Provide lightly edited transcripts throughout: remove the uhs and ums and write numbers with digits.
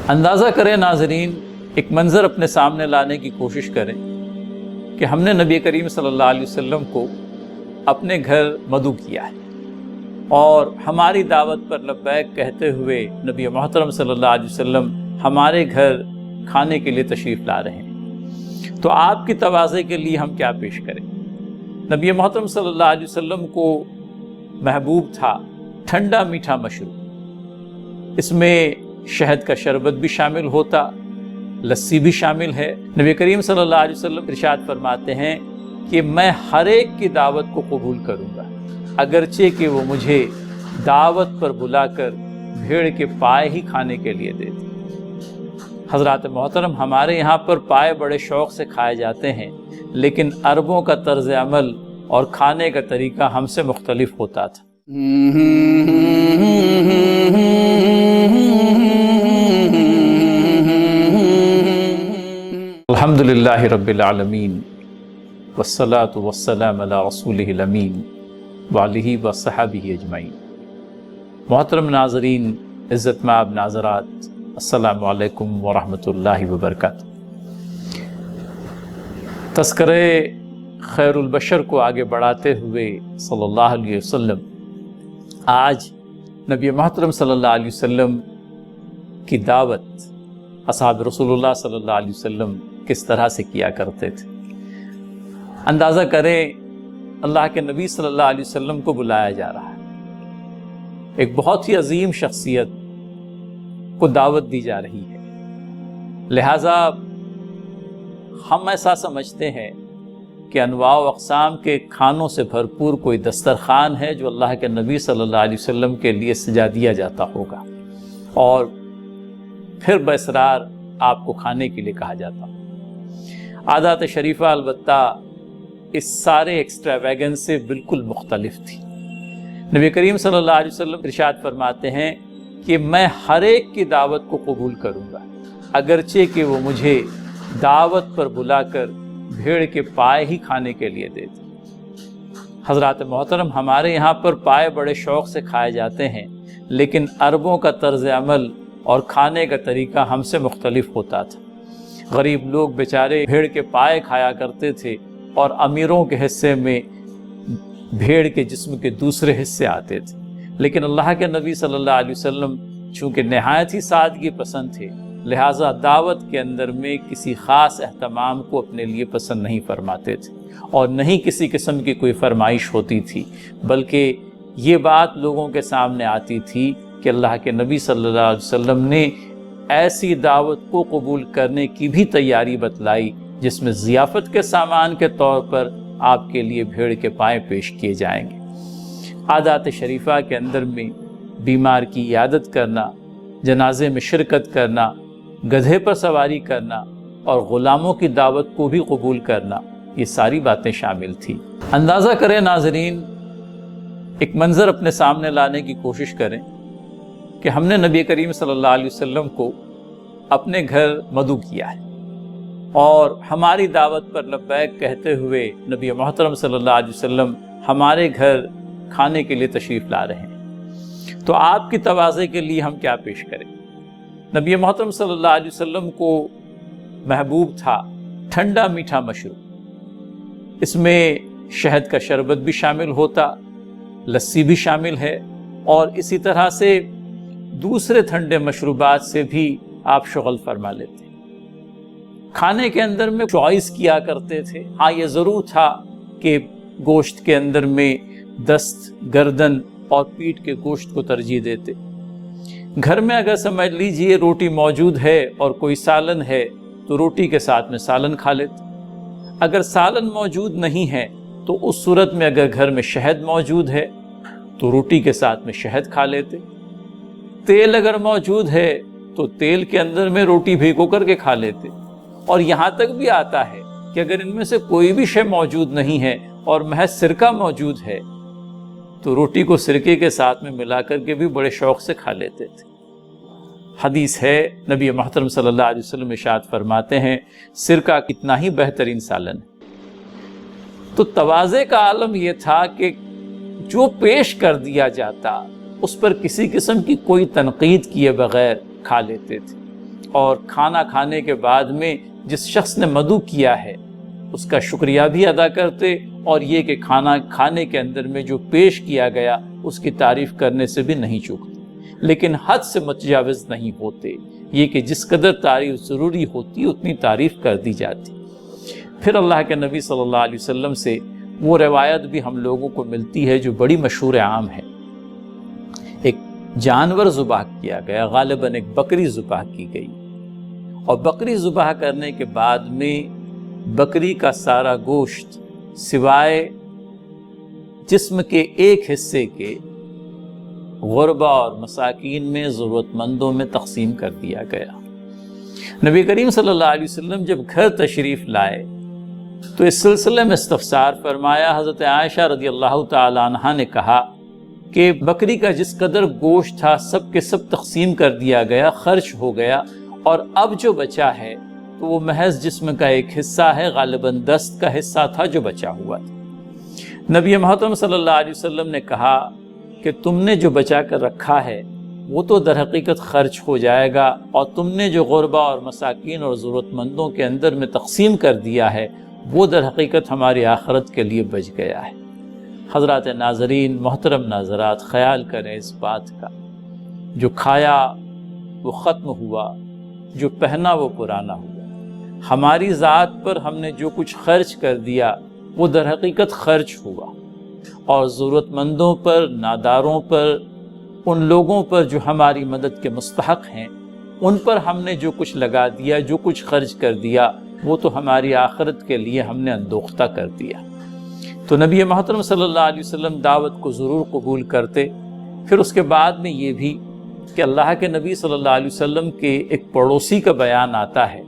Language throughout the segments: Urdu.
اندازہ کریں ناظرین، ایک منظر اپنے سامنے لانے کی کوشش کریں کہ ہم نے نبی کریم صلی اللہ علیہ وسلم کو اپنے گھر مدعو کیا ہے اور ہماری دعوت پر لبیک کہتے ہوئے نبی محترم صلی اللہ علیہ وسلم ہمارے گھر کھانے کے لیے تشریف لا رہے ہیں، تو آپ کی تواضع کے لیے ہم کیا پیش کریں؟ نبی محترم صلی اللہ علیہ وسلم کو محبوب تھا ٹھنڈا میٹھا مشروب، اس میں شہد کا شربت بھی شامل ہوتا، لسی بھی شامل ہے۔ نبی کریم صلی اللہ علیہ وسلم ارشاد فرماتے ہیں کہ میں ہر ایک کی دعوت کو قبول کروں گا، اگرچہ کہ وہ مجھے دعوت پر بلا کر بھیڑ کے پائے ہی کھانے کے لیے دیتے۔ حضرات محترم، ہمارے یہاں پر پائے بڑے شوق سے کھائے جاتے ہیں، لیکن عربوں کا طرز عمل اور کھانے کا طریقہ ہم سے مختلف ہوتا تھا۔ الحمدللہ رب العالمین والصلاة والسلام علی رسولہ الامین وعلیہ وصحبہ اجمعین۔ محترم ناظرین، عزت مآب ناظرات، السلام علیکم ورحمۃ اللہ وبرکاتہ۔ تذکرہ خیر البشر کو آگے بڑھاتے ہوئے صلی اللہ علیہ وسلم آج نبی محترم صلی اللہ علیہ وسلم کی دعوت اصحاب رسول اللہ صلی اللہ علیہ وسلم کس طرح سے کیا کرتے تھے۔ اندازہ کریں، اللہ کے نبی صلی اللہ علیہ وسلم کو بلایا جا رہا ہے، ایک بہت ہی عظیم شخصیت کو دعوت دی جا رہی ہے، لہٰذا ہم ایسا سمجھتے ہیں کہ انواع و اقسام کے کھانوں سے بھرپور کوئی دسترخوان ہے جو اللہ کے نبی صلی اللہ علیہ وسلم کے لیے سجا دیا جاتا ہوگا، اور پھر باصرار آپ کو کھانے کے لیے کہا جاتا۔ عادات شریفہ البتہ اس سارے ایکسٹراویگنس سے بالکل مختلف تھی۔ نبی کریم صلی اللہ علیہ وسلم ارشاد فرماتے ہیں کہ میں ہر ایک کی دعوت کو قبول کروں گا، اگرچہ کہ وہ مجھے دعوت پر بلا کر بھیڑ کے پائے ہی کھانے کے لیے دیتے۔ حضرات محترم، ہمارے یہاں پر پائے بڑے شوق سے کھائے جاتے ہیں، لیکن عربوں کا طرز عمل اور کھانے کا طریقہ ہم سے مختلف ہوتا تھا۔ غریب لوگ بیچارے بھیڑ کے پائے کھایا کرتے تھے، اور امیروں کے حصے میں بھیڑ کے جسم کے دوسرے حصے آتے تھے، لیکن اللہ کے نبی صلی اللہ علیہ وسلم چونکہ نہایت ہی سادگی پسند تھے، لہٰذا دعوت کے اندر میں کسی خاص اہتمام کو اپنے لیے پسند نہیں فرماتے تھے، اور نہ ہی کسی قسم کی کوئی فرمائش ہوتی تھی، بلکہ یہ بات لوگوں کے سامنے آتی تھی کہ اللہ کے نبی صلی اللہ علیہ وسلم نے ایسی دعوت کو قبول کرنے کی بھی تیاری بتلائی جس میں ضیافت کے سامان کے طور پر آپ کے لیے بھیڑ کے پائے پیش کیے جائیں گے۔ عادات شریفہ کے اندر میں بیمار کی عیادت کرنا، جنازے میں شرکت کرنا، گدھے پر سواری کرنا اور غلاموں کی دعوت کو بھی قبول کرنا، یہ ساری باتیں شامل تھیں۔ اندازہ کریں ناظرین، ایک منظر اپنے سامنے لانے کی کوشش کریں کہ ہم نے نبی کریم صلی اللہ علیہ وسلم کو اپنے گھر مدعو کیا ہے اور ہماری دعوت پر لبیک کہتے ہوئے نبی محترم صلی اللہ علیہ وسلم ہمارے گھر کھانے کے لیے تشریف لا رہے ہیں، تو آپ کی تواضع کے لیے ہم کیا پیش کریں؟ نبی محترم صلی اللہ علیہ وسلم کو محبوب تھا ٹھنڈا میٹھا مشروب، اس میں شہد کا شربت بھی شامل ہوتا، لسی بھی شامل ہے، اور اسی طرح سے دوسرے ٹھنڈے مشروبات سے بھی آپ شغل فرما لیتے۔ کھانے کے اندر میں چوائس کیا کرتے تھے، ہاں یہ ضرور تھا کہ گوشت کے اندر میں دست، گردن اور پیٹھ کے گوشت کو ترجیح دیتے۔ گھر میں اگر سمجھ لیجئے روٹی موجود ہے اور کوئی سالن ہے تو روٹی کے ساتھ میں سالن کھا لیتے۔ اگر سالن موجود نہیں ہے تو اس صورت میں اگر گھر میں شہد موجود ہے تو روٹی کے ساتھ میں شہد کھا لیتے۔ تیل اگر موجود ہے تو تیل کے اندر میں روٹی بھگو کر کے کھا لیتے، اور یہاں تک بھی آتا ہے کہ اگر ان میں سے کوئی بھی شے موجود نہیں ہے اور محض سرکہ موجود ہے تو روٹی کو سرکے کے ساتھ میں ملا کر کے بھی بڑے شوق سے کھا لیتے تھے۔ حدیث ہے، نبی محترم صلی اللہ علیہ وسلم ارشاد فرماتے ہیں، سرکہ کتنا ہی بہترین سالن ہے۔ تو تواضع کا عالم یہ تھا کہ جو پیش کر دیا جاتا اس پر کسی قسم کی کوئی تنقید کیے بغیر کھا لیتے تھے۔ اور کھانا کھانے کے بعد میں جس شخص نے مدعو کیا ہے اس کا شکریہ بھی ادا کرتے، اور یہ کہ کھانا کھانے کے اندر میں جو پیش کیا گیا اس کی تعریف کرنے سے بھی نہیں چوکتے، لیکن حد سے متجاوز نہیں ہوتے، یہ کہ جس قدر تعریف ضروری ہوتی اتنی تعریف کر دی جاتی۔ پھر اللہ کے نبی صلی اللہ علیہ وسلم سے وہ روایت بھی ہم لوگوں کو ملتی ہے جو بڑی مشہور عام ہے۔ ایک جانور ذبح کیا گیا، غالباً ایک بکری ذبح کی گئی، اور بکری ذبح کرنے کے بعد میں بکری کا سارا گوشت سوائے جسم کے ایک حصے کے غربا اور مساکین میں، ضرورت مندوں میں تقسیم کر دیا گیا۔ نبی کریم صلی اللہ علیہ وسلم جب گھر تشریف لائے تو اس سلسلے میں استفسار فرمایا۔ حضرت عائشہ رضی اللہ تعالی عنہا نے کہا کہ بکری کا جس قدر گوشت تھا سب کے سب تقسیم کر دیا گیا، خرچ ہو گیا، اور اب جو بچا ہے تو وہ محض جسم کا ایک حصہ ہے، غالباً دست کا حصہ تھا جو بچا ہوا تھا۔ نبی محترم صلی اللہ علیہ وسلم نے کہا کہ تم نے جو بچا کر رکھا ہے وہ تو در حقیقت خرچ ہو جائے گا، اور تم نے جو غربا اور مساکین اور ضرورت مندوں کے اندر میں تقسیم کر دیا ہے وہ در حقیقت ہماری آخرت کے لیے بچ گیا ہے۔ حضرات ناظرین، محترم ناظرات، خیال کریں اس بات کا، جو کھایا وہ ختم ہوا، جو پہنا وہ پرانا ہوا۔ ہماری ذات پر ہم نے جو کچھ خرچ کر دیا وہ در حقیقت خرچ ہوا، اور ضرورت مندوں پر، ناداروں پر، ان لوگوں پر جو ہماری مدد کے مستحق ہیں، ان پر ہم نے جو کچھ لگا دیا، جو کچھ خرچ کر دیا، وہ تو ہماری آخرت کے لیے ہم نے اندوختہ کر دیا۔ تو نبی محترم صلی اللہ علیہ وسلم دعوت کو ضرور قبول کرتے۔ پھر اس کے بعد میں یہ بھی کہ اللہ کے نبی صلی اللہ علیہ وسلم کے ایک پڑوسی کا بیان آتا ہے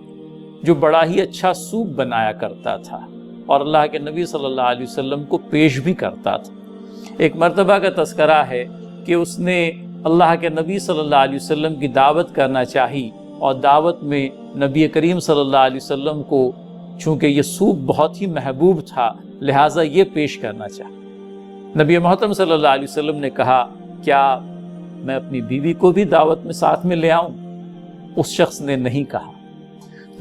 جو بڑا ہی اچھا سوپ بنایا کرتا تھا، اور اللہ کے نبی صلی اللہ علیہ وسلم کو پیش بھی کرتا تھا۔ ایک مرتبہ کا تذکرہ ہے کہ اس نے اللہ کے نبی صلی اللہ علیہ وسلم کی دعوت کرنا چاہی، اور دعوت میں نبی کریم صلی اللہ علیہ وسلم کو چونکہ یہ سوپ بہت ہی محبوب تھا لہٰذا یہ پیش کرنا چاہا۔ نبی محترم صلی اللہ علیہ وسلم نے کہا کیا میں اپنی بیوی کو بھی دعوت میں ساتھ میں لے آؤں؟ اس شخص نے نہیں کہا۔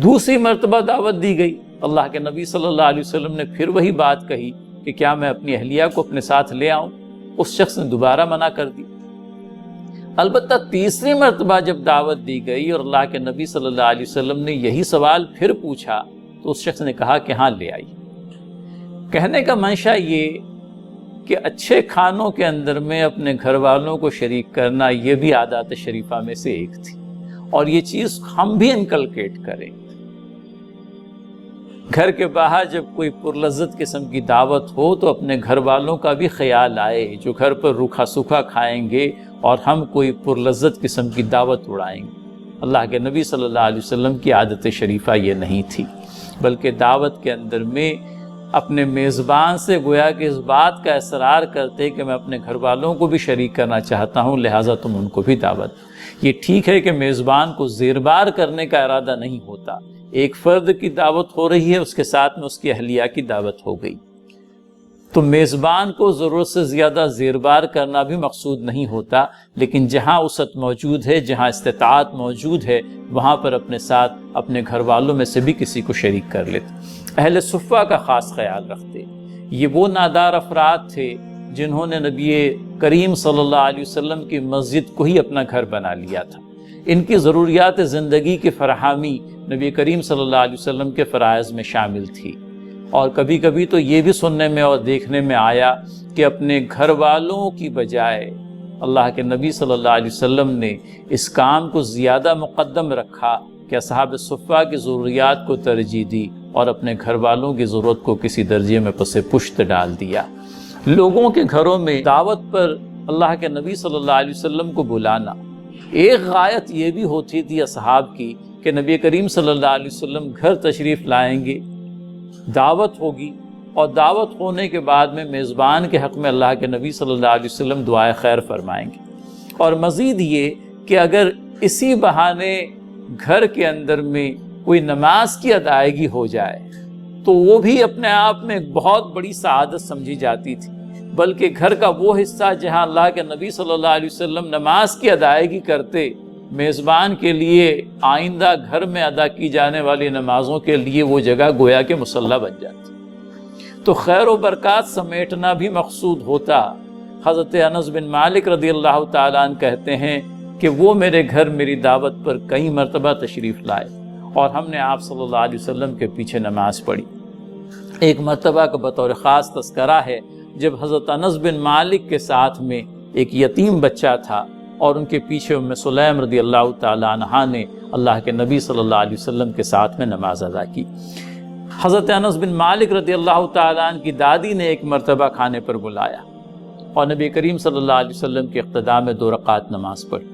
دوسری مرتبہ دعوت دی گئی، اللہ کے نبی صلی اللہ علیہ وسلم نے پھر وہی بات کہی کہ کیا میں اپنی اہلیہ کو اپنے ساتھ لے آؤں؟ اس شخص نے دوبارہ منع کر دی۔ البتہ تیسری مرتبہ جب دعوت دی گئی اور اللہ کے نبی صلی اللہ علیہ وسلم نے یہی سوال پھر پوچھا تو اس شخص نے کہا کہ ہاں لے آئی۔ کہنے کا منشا یہ کہ اچھے کھانوں کے اندر میں اپنے گھر والوں کو شریک کرنا یہ بھی عادات شریفہ میں سے ایک تھی، اور یہ چیز ہم بھی انکلکیٹ کریں۔ گھر کے باہر جب کوئی پرلذت قسم کی دعوت ہو تو اپنے گھر والوں کا بھی خیال آئے جو گھر پر روکھا سوکھا کھائیں گے اور ہم کوئی پرلذت قسم کی دعوت اڑائیں گے۔ اللہ کے نبی صلی اللہ علیہ وسلم کی عادت شریفہ یہ نہیں تھی، بلکہ دعوت کے اندر میں اپنے میزبان سے گویا کہ اس بات کا اصرار کرتے کہ میں اپنے گھر والوں کو بھی شریک کرنا چاہتا ہوں، لہٰذا تم ان کو بھی دعوت۔ یہ ٹھیک ہے کہ میزبان کو زیربار کرنے کا ارادہ نہیں ہوتا، ایک فرد کی دعوت ہو رہی ہے، اس کے ساتھ میں اس کی اہلیہ کی دعوت ہو گئی، تو میزبان کو ضرورت سے زیادہ زیربار کرنا بھی مقصود نہیں ہوتا، لیکن جہاں وسعت موجود ہے، جہاں استطاعت موجود ہے، وہاں پر اپنے ساتھ اپنے گھر والوں میں سے بھی کسی کو شریک کر لیتے۔ اہل صفہ کا خاص خیال رکھتے۔ یہ وہ نادار افراد تھے جنہوں نے نبی کریم صلی اللہ علیہ وسلم کی مسجد کو ہی اپنا گھر بنا لیا تھا۔ ان کی ضروریات زندگی کی فراہمی نبی کریم صلی اللہ علیہ وسلم کے فرائض میں شامل تھی، اور کبھی کبھی تو یہ بھی سننے میں اور دیکھنے میں آیا کہ اپنے گھر والوں کی بجائے اللہ کے نبی صلی اللہ علیہ وسلم نے اس کام کو زیادہ مقدم رکھا کہ اصحاب صفہ کی ضروریات کو ترجیح دی اور اپنے گھر والوں کی ضرورت کو کسی درجے میں پس پشت ڈال دیا۔ لوگوں کے گھروں میں دعوت پر اللہ کے نبی صلی اللہ علیہ وسلم کو بلانا، ایک غایت یہ بھی ہوتی تھی اصحاب کی کہ نبی کریم صلی اللہ علیہ وسلم گھر تشریف لائیں گے، دعوت ہوگی، اور دعوت ہونے کے بعد میں میزبان کے حق میں اللہ کے نبی صلی اللہ علیہ وسلم دعائے خیر فرمائیں گے، اور مزید یہ کہ اگر اسی بہانے گھر کے اندر میں کوئی نماز کی ادائیگی ہو جائے تو وہ بھی اپنے آپ میں ایک بہت بڑی سعادت سمجھی جاتی تھی، بلکہ گھر کا وہ حصہ جہاں اللہ کے نبی صلی اللہ علیہ وسلم نماز کی ادائیگی کرتے میزبان کے لیے آئندہ گھر میں ادا کی جانے والی نمازوں کے لیے وہ جگہ گویا کہ مصلی بن جاتی۔ تو خیر و برکات سمیٹنا بھی مقصود ہوتا۔ حضرت انس بن مالک رضی اللہ تعالیٰ عنہ کہتے ہیں کہ وہ میرے گھر میری دعوت پر کئی مرتبہ تشریف لائے اور ہم نے آپ صلی اللہ علیہ وسلم کے پیچھے نماز پڑھی۔ ایک مرتبہ کا بطور خاص تذکرہ ہے جب حضرت انس بن مالک کے ساتھ میں ایک یتیم بچہ تھا اور ان کے پیچھے ام سلیم رضی اللہ تعالیٰ عنہا نے اللہ کے نبی صلی اللہ علیہ وسلم کے ساتھ میں نماز ادا کی۔ حضرت انس بن مالک رضی اللہ تعالیٰ عنہ کی دادی نے ایک مرتبہ کھانے پر بلایا اور نبی کریم صلی اللہ علیہ وسلم کے اقتداء میں 2 رکعت نماز پڑھی۔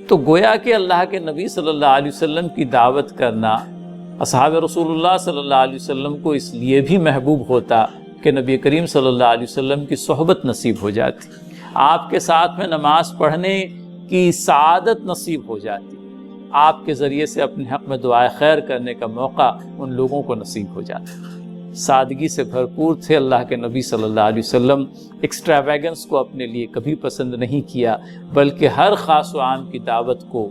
تو گویا کہ اللہ کے نبی صلی اللہ علیہ وسلم کی دعوت کرنا اصحاب رسول اللہ صلی اللہ علیہ وسلم کو اس لیے بھی محبوب ہوتا کہ نبی کریم صلی اللہ علیہ وسلم کی صحبت نصیب ہو جاتی، آپ کے ساتھ میں نماز پڑھنے کی سعادت نصیب ہو جاتی، آپ کے ذریعے سے اپنے حق میں دعائے خیر کرنے کا موقع ان لوگوں کو نصیب ہو جاتا۔ سادگی سے بھرپور تھے اللہ کے نبی صلی اللہ علیہ وسلم، ایکسٹراویگنس کو اپنے لیے کبھی پسند نہیں کیا، بلکہ ہر خاص و عام کی دعوت کو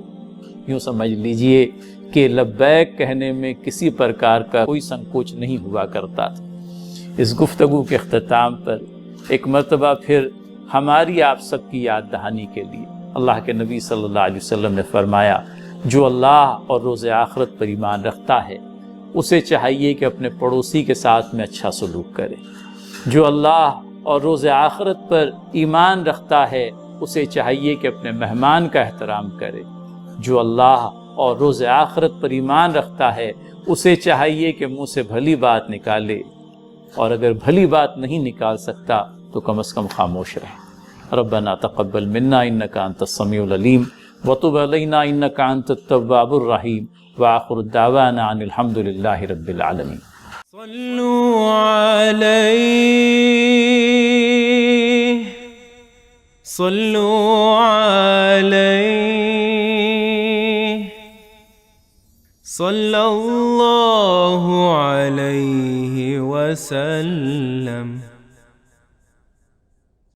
یوں سمجھ لیجئے کہ لبیک کہنے میں کسی پرکار کا کوئی سنکوچ نہیں ہوا کرتا تھا۔ اس گفتگو کے اختتام پر ایک مرتبہ پھر ہماری آپ سب کی یاد دہانی کے لیے اللہ کے نبی صلی اللہ علیہ وسلم نے فرمایا، جو اللہ اور روز آخرت پر ایمان رکھتا ہے اسے چاہیے کہ اپنے پڑوسی کے ساتھ میں اچھا سلوک کرے۔ جو اللہ اور روز آخرت پر ایمان رکھتا ہے اسے چاہیے کہ اپنے مہمان کا احترام کرے۔ جو اللہ اور روز آخرت پر ایمان رکھتا ہے اسے چاہیے کہ منہ سے بھلی بات نکالے، اور اگر بھلی بات نہیں نکال سکتا تو کم از کم خاموش رہے۔ ربنا تقبل منا انک انت السمیع العلیم وتب علینا انک انت التواب الرحیم وآخر الدعوانا عن الحمد للہ رب العالمین۔ صلوا علیہ صلوا علیہ صلی اللہ علیہ وسلم۔